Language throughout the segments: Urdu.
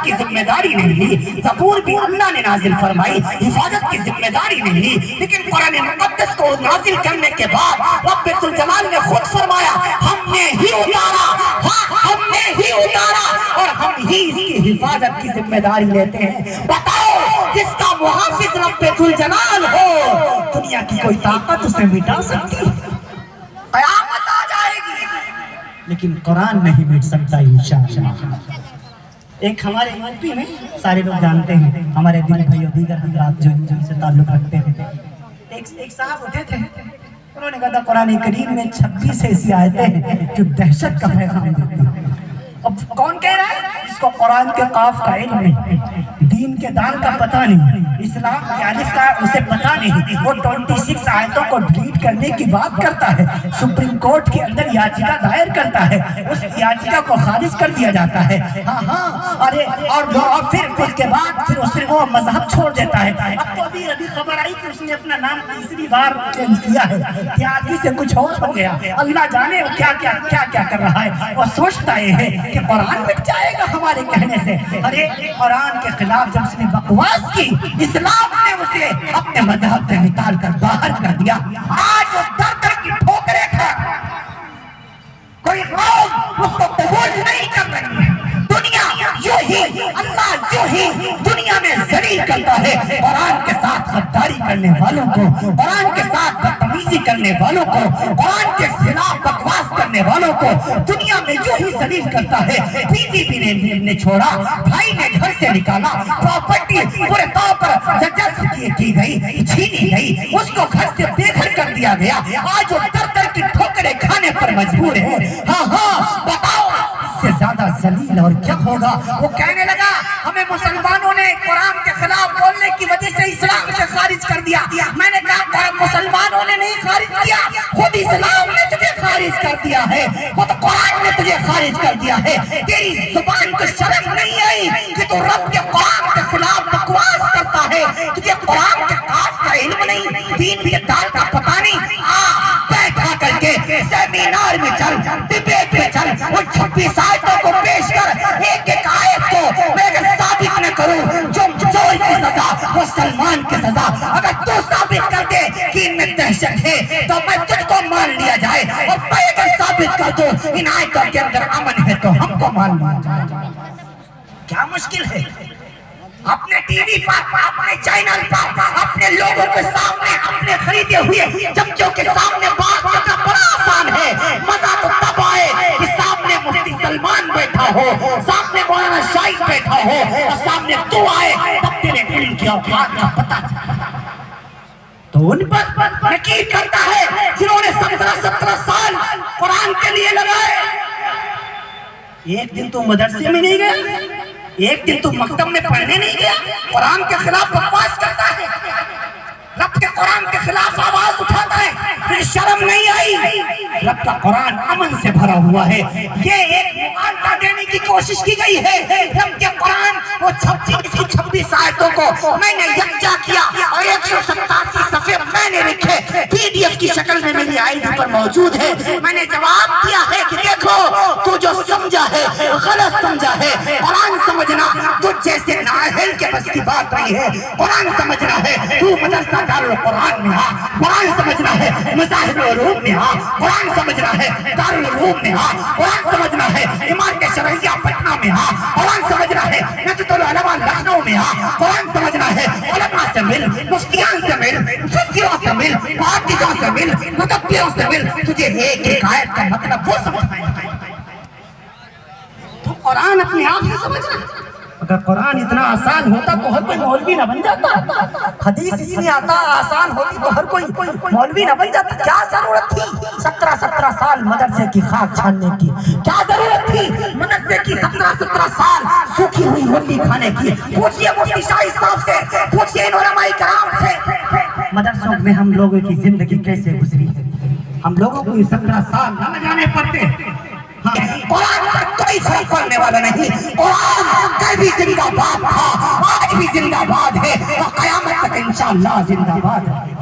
حفاظت کی ذمہ داری نہیں لی. زبور بھی اللہ نے نازل فرمائی, حفاظت کی ذمہ داری نہیں لی. لیکن قرآن مقدس کو نازل کرنے کے بعد رب ذوالجلال نے خود فرمایا ہم نے ہی اتارا, ہاں ہم نے ہی اتارا اور ہم ہی اس کی حفاظت کی ذمہ داری لیتے ہیں. بتاؤ جس کا محافظ رب ذوالجلال ہو دنیا کی کوئی طاقت اسے مٹا سکتی؟ قیامت آ جائے گی لیکن قرآن نہیں مٹ سکتا انشاءاللہ. ایک ہمارے یونپی میں سارے لوگ جانتے ہیں, ہمارے دل بھائی اور دیگر حضرات جو ان سے تعلق رکھتے ہیں, ایک صاحب اٹھے تھے, انہوں نے کہا تھا قرآن کریم میں 26 ایسی آیتیں ہیں جو دہشت کا پیغام دیتی ہیں. اب کون کہہ رہا ہے؟ جس کو قرآن کے قاف کا علم نہیں, دین کے دال کا پتہ نہیں, اسلام کے الف کا اسے پتہ نہیں, وہ 26 آیتوں کو ڈیلیٹ کرنے کی بات کرتا ہے, سپریم کورٹ کے اندر یاچکا دائر کرتا ہے, اس یاچکا کو خارج کر دیا جاتا ہے. ارے اور پھر اس کے بعد پھر وہ مذہب چھوڑ دیتا ہے. اب تو ابھی خبر آئی کہ اس نے اپنا نام تیسری بار چینج کیا ہے, کہ آگے سے کچھ اور ہو گیا. اللہ جانے وہ کیا کر رہا ہے. اور سوچتا یہ ہے کہ قرآن مٹ جائے گا ہمارے کہنے سے. ارے قرآن کے خلاف جب اس نے بکواس کی, اسلام نے اسے اپنے مذہب سے نکال کر باہر کر دیا. آج وہ در در کی ٹھوکریں کھا, کوئی قوم اس کو قبول نہیں کر رہی ہے. دنیا یوں ہی, اللہ یوں ہی دنیا میں ذلیل کرتا ہے قرآن کے ساتھ غداری کرنے والوں کو, قرآن کے ساتھ بدتمیزی کرنے والوں کو, قرآن کے خلاف بکواس کرنے والوں کو دنیا میں یوں ہی ذلیل کرتا ہے. بیوی بھی نے چھوڑا, بھائی نے گھر سے نکالا, پراپرٹی پورے طور پر ججز کی گئی, چھینی گئی, اس کو گھر سے بے گھر کر دیا گیا. آج وہ در در کی ٹھوکریں کھانے پر مجبور ہے. ہاں بتاؤ اس سے زیادہ ذلیل اور کیا ہوگا. وہ کہنے لگا ہمیں مسلمانوں نے قرآن کے خلاف بولنے کی وجہ سے اسلام سے خارج کر دیا. میں نے کہا مسلمانوں نے نہیں خارج کیا, خود اسلام نے تجھے خارج کر دیا ہے, خود قرآن نے تجھے خارج کر دیا ہے. تیری زبان کو شرم نہیں آئی کہ تو رب کے قرآن کے خلاف بکواس کرتا ہے, تجھے قرآن کے قاف کا علم نہیں, دین کے دال کا پتہ نہیں. بیٹھا کر کے سیمینار میں چل, ڈبیٹ میں چل, ان 26 آیتوں کو پیش کر, ایک ایک آیت کو میں اگر ثابت نہ کروں جو چور کی سزا وہ سلمان کی سزا, اگر تو ثابت کر دے کہ ان میں دہشت ہے تو میں تجھ کو مان لیا جائے, اور میں اگر ثابت کر دوں ان آیتوں کے اندر امن ہے تو ہم کو مان لیا جائے. کیا مشکل ہے؟ اپنے ٹی وی پر, اپنے چینل پر, اپنے لوگوں کے سامنے, اپنے خریدے ہوئے چمچوں کے سامنے بات کرنا بڑا آسان ہے. مزہ تو تب آئے کہ سامنے مفتی سلمان بیٹھا ہو, سامنے مولانا شاہد بیٹھا ہو, اور سامنے تو آئے تب تیرے علم کی اوقات کا پتہ چلا. تو ان پر نکیر کرتا ہے جنہوں نے 17 سال قرآن کے لیے لگائے. ایک دن تو مدرسے میں نہیں گیا, ایک دن تو مکتب میں پڑھنے نہیں گیا, قرآن کے خلاف بکواس کرتا ہے, رب کے قرآن کے خلاف آواز اٹھاتا ہے, پھر شرم نہیں آئی. رب کا قرآن امن سے بھرا ہوا ہے. یہ ایک معاہدہ دینے کی کوشش کی گئی ہے. رب کے قرآن وہ 26 آیتوں کو میں نے یکجا کیا اور 187 صفحے میں نے لکھے, PDF کی شکل میں میری ID پر موجود ہے. میں نے جواب دیا ہے کہ دیکھو تو جو سمجھا ہے غلط سمجھا ہے. قرآن سمجھنا تجھ جیسے نااہل کے بس کی بات نہیں ہے. قرآن سمجھنا ہے تو مدرسہ دارالقرآن میں آ, قرآن سمجھنا ہے مذاہب العلوم میں آ, قرآن سمجھنا ہے دارالعلوم میں آ, قرآن سمجھنا ہے امارت شرعیہ پٹنہ میں آ, قرآن سمجھنا ہے نجد العلماء لکھنؤ میں آ, قرآن سمجھنا ہے علماء سے مل, مفتیان سے مل, مفسروں سے مل, محدثوں سے مل, مدبروں سے مل, تجھے ایک ایک آیت کا مطلب وہ سمجھائیں گے. تو قرآن اپنے آپ سے سمجھنا. اگر قرآن اتنا آسان ہوتا تو ہر کوئی مولوی نہ بن جاتا. حدیث اسی لیے آتا آسان ہوتی تو ہر کوئی مولوی نہ بن جاتا. کیا ضرورت تھی 17 سال مدرسے کی خاک چھاننے کی؟ کیا ضرورت تھی مدرسے کی 17 سال سوکھی ہوئی روٹی کھانے کی؟ پوچھئے مفتی شاہد صاحب سے, پوچھئے علماء کرام سے, مدرسوں میں ہم لوگوں کی زندگی کیسے گزری ہے. ہم لوگوں کو 17 سال نہ جانے پڑتے. قرآن پر کوئی فرق پڑنے والا نہیں. قرآن کل بھی زندہ باد تھا, آج بھی زندہ باد ہے, اور قیامت تک انشاءاللہ زندہ باد ہے.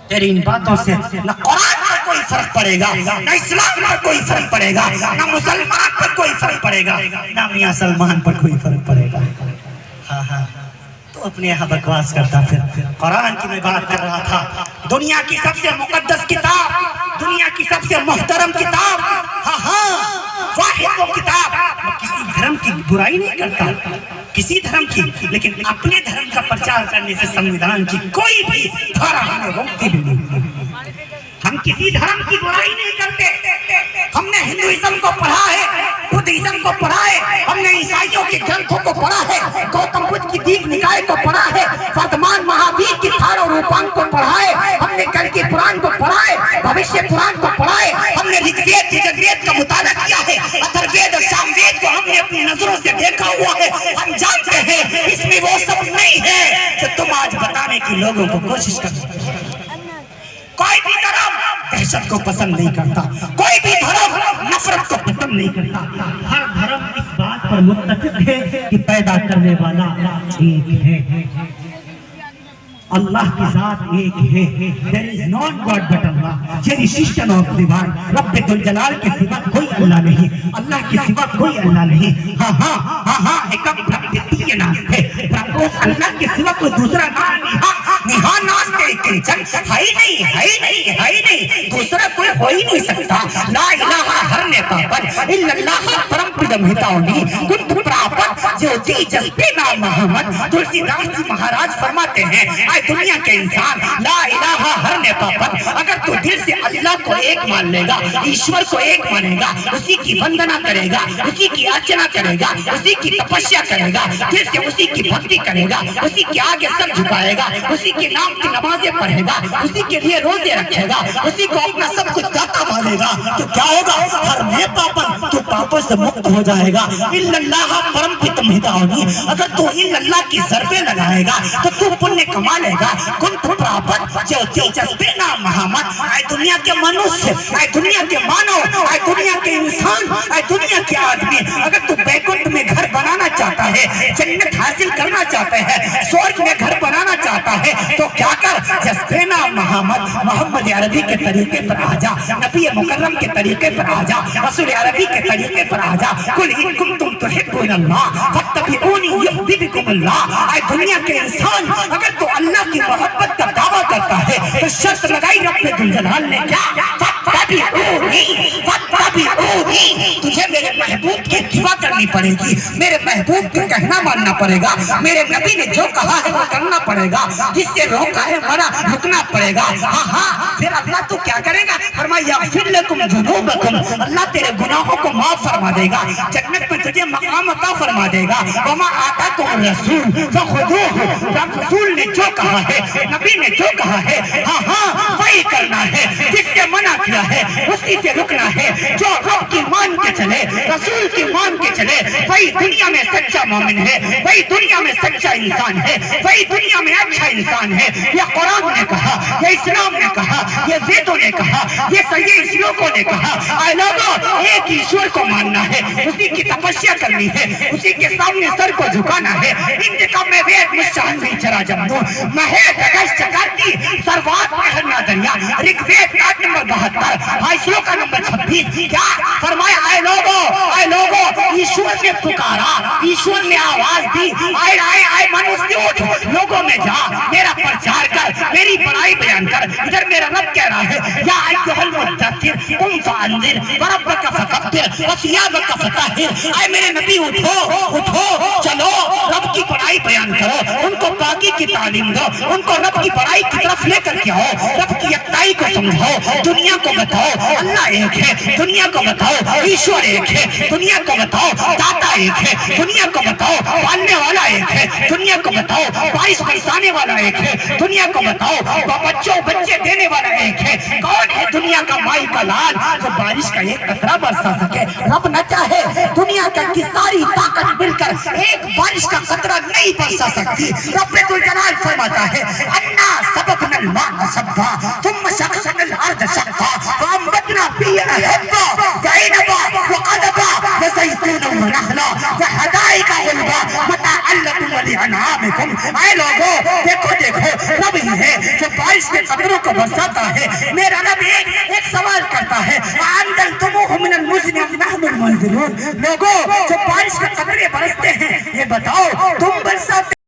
تیری ان باتوں سے نہ قرآن پر کوئی کوئی فرق پڑے گا، نہ اسلام پر کوئی فرق پڑے گا، نہ مسلمان پر کوئی فرق پڑے گا، نہ میاں سلمان پر کوئی فرق پڑے گا۔ ہاں ہاں تو اپنے یہاں بکواس کرتا، پھر قرآن کی میں بات کر رہا تھا۔ دنیا کی سب سے مقدس کتاب، دنیا کی سب سے محترم کتاب، ہاں ہاں واحد وہ کتاب، وہ کسی دھرم کی برائی نہیں کرتا، کسی دھرم کی، لیکن اپنے دھرم کا پرچار کرنے سے سنویدھان کی کوئی بھی دھارا ہمیں روکتی بھی نہیں۔ ہم کسی دھرم کی برائی نہیں کرتے، ہم نے ہندوازم کو پڑھا ہے، بدھزم کو پڑھا ہے، ہم نے عیسائیوں کے گرنتھوں کو پڑھا ہے، گوتم بدھ کی دیگ نکائے کو پڑھا ہے، وردمان مہاویر کی تھار اور روپان کو پڑھا ہے، ہم نے کل کی قرآن کو پڑھا ہے، بھوشیہ قرآن کو پڑھا ہے، ہم نے رگ وید یجروید کا مطالعہ کیا ہے، اتھر وید اور سام وید کو ہم نے اپنی نظروں سے دیکھا ہوا ہے۔ ہم جانتے ہیں اس میں وہ سب نہیں ہے جو تم آج بتانے کی لوگوں کو کوشش کرتے ہیں۔ کوئی بھی دھرم دہشت کو پسند نہیں کرتا، کوئی بھی دھرم نفرت کو پسند نہیں کرتا، ہر دھرم اس بات پر متفق ہے کہ پیدا کرنے والا ایک ہے، اللہ کی ذات ایک ہے۔ There is not God but Allah, creation of divine, رب ذوالجلال کے سوا کوئی اللہ نہیں، اللہ کے سوا کوئی اللہ نہیں۔ ہاں ہاں ہاں ہاں ایکم پرکتی ناستے، پرکوس اللہ کے سوا کوئی دوسرا نام نہیں، نہاں ناستے کنچن، ہے نہیں ہے نہیں ہے نہیں، دوسرا کوئی ہو ہی نہیں سکتا۔ لا الہ ہرنے پاپن الا اللہ پرم پدم ہتاؤنی کنت پراپت جوتی جذبے نام محمد۔ تلسی داس جی مہاراج فرماتے ہیں اے دنیا کے انسان، لا الہ ہرنے پاپن، اگر تو دل سے اللہ کو ایک مان لے گا، ایشور کو ایک مانے گا، اسی کی وندنا کرے گا، اسی کی ارچنا کرے گا، اسی کی تپسیا کرے گا، دل سے اسی کی بھکتی کرے گا، اسی کے آگے سر جھکائے گا، اسی کے نام کی نمازیں پڑھے گا، اسی کے لیے روزے رکھے گا، اسی کو اپنا سب کچھ داتا مانے گا، تو کیا ہوگا؟ ہرنے پاپن، تو پاپوں سے مکت ہو جائے گا۔ الا اللہ پرم پتم ہتاؤنی، اگر تو الا اللہ کی ضربیں لگائے گا تو تو پنیہ کما لے گا۔ کنت پراپت جوتی جذبے نام محمد۔ اے دنیا کے منوس، اے دنیا کے مانو، اے دنیا کے انسان، اے دنیا کے آدمی، اگر تو بیکنٹ میں گھر بنانا چاہتا ہے، جنت حاصل کرنا چاہتا ہے، سورج میں گھر بنانا چاہتا ہے، تو کیا کر؟ جذبے نام محمد، محمد عربی کے طریقے پر آ جا، نبی مکرم کے طریقے پر آ جا، رسول عربی کے طریقے پر آ جا۔ قل ان کنتم تحبون اللہ فاتبعونی یحببکم اللہ۔ اے دنیا کے انسان، اگر تو اللہ کی محبت کا دعویٰ کرتا ہے تو شرط لگائی رب ذوالجلال نے کیا؟ فاتبعونی فاتبعونی، تجھے میرے محبوب کی اتباع کرنی پڑے گی، میرے محبوب کا کہنا ماننا پڑے گا، میرے نبی نے جو کہا ہے وہ کرنا پڑے گا، جس سے روکا ہے مرا رکنا پڑے گا۔ ہاں ہاں پھر اللہ تو کیا کرے گا؟ فرمایا یغفر لکم ذنوبکم، اللہ تیرے گناہوں کو معاف فرما دے گا، جنت میں تجھے مقام عطا فرما دے گا۔ وما آتاکم الرسول فخذوہ، رب رسول نے جو کہا ہے، نبی نے جو کہا ہے، ہاں ہاں وہی کرنا ہے، جس سے منع کیا ہے اسی سے رکنا ہے۔ جو رب کی مان کے چلے، رسول کی مان کے چلے، وہی دنیا میں سچا مومن ہے، وہی دنیا میں سچا انسان ہے، وہی دنیا میں اچھا انسان ہے۔ یہ قرآن نے کہا، یہ اسلام نے کہا، یہ ویدوں نے کہا، یہ صحیح شلوکوں نے کہا، اے لوگوں ایک ایشور کو ماننا ہے، اسی کی تپسیا کرنی ہے، اسی کے سامنے سر کو جھکانا ہے۔ انتقام میں وید مشاہن بھی چرا جمدو مہے دگش چکاتی سروات پہرنا دریا۔ رگ وید آیت نمبر 72 ہائی شلوکا نمبر 26 کیا فرمایا؟ اے لوگوں ایشور نے پکارا، ایشور نے آواز دی، آئے آئے آئے منوس اٹھ، لوگوں میں جا، میرا پرچار کر، میری بڑائی بیان کر۔ ادھر میرا رب کہہ رہا ہے یا ایھا المدثر قم فانذر وربک فکبر وثیابک فطہر۔ اے میرے نبی اٹھو چلو، رب کی بڑائی بیان کرو، ان کو پاکی کی تعلیم دو، ان کو رب کی بڑائی کی طرف لے کر کے آؤ، رب کی یکتائی کو سمجھاؤ، دنیا کو بتاؤ اللہ ایک ہے، دنیا کو بتاؤ ایشور ایک ہے، دنیا کو بتاؤ داتا ایک ہے، دنیا کو بتاؤ پالنے والا ایک ہے، دنیا کو بتاؤ بارش برسانے والا ایک ہے، دنیا کو بتاؤ بچے دینے والا ایک ہے۔ کون ہے دنیا کا مائی کا لال جو بارش کا ایک قطرہ برسا سکے؟ رب نہ چاہے دنیا کی ساری طاقت مل کر ایک بارش کا قطرہ نہیں برسا سکتی۔ رب ذوالجلال فرماتا ہے انا سبقنا الماء سبا ثم شققنا الارض شقا فانبتنا فيها حبا وعنبا وقضبا وزيتونا ونخلا وحدائق غلبا متاعا لكم ولأنعامكم. اے لوگو دیکھو دیکھو رب ہی ہے جو بارش کے قطروں کو برساتا ہے. میرا رب ایک سوال کرتا ہے وَأَنزَلْتُمُوهُ مِنَ الْمُزْنِ أَمْ نَحْنُ الْمُنزِلُونَ. لوگو جو بارش کے قطرے برستے ہیں یہ بتاؤ تم برساتے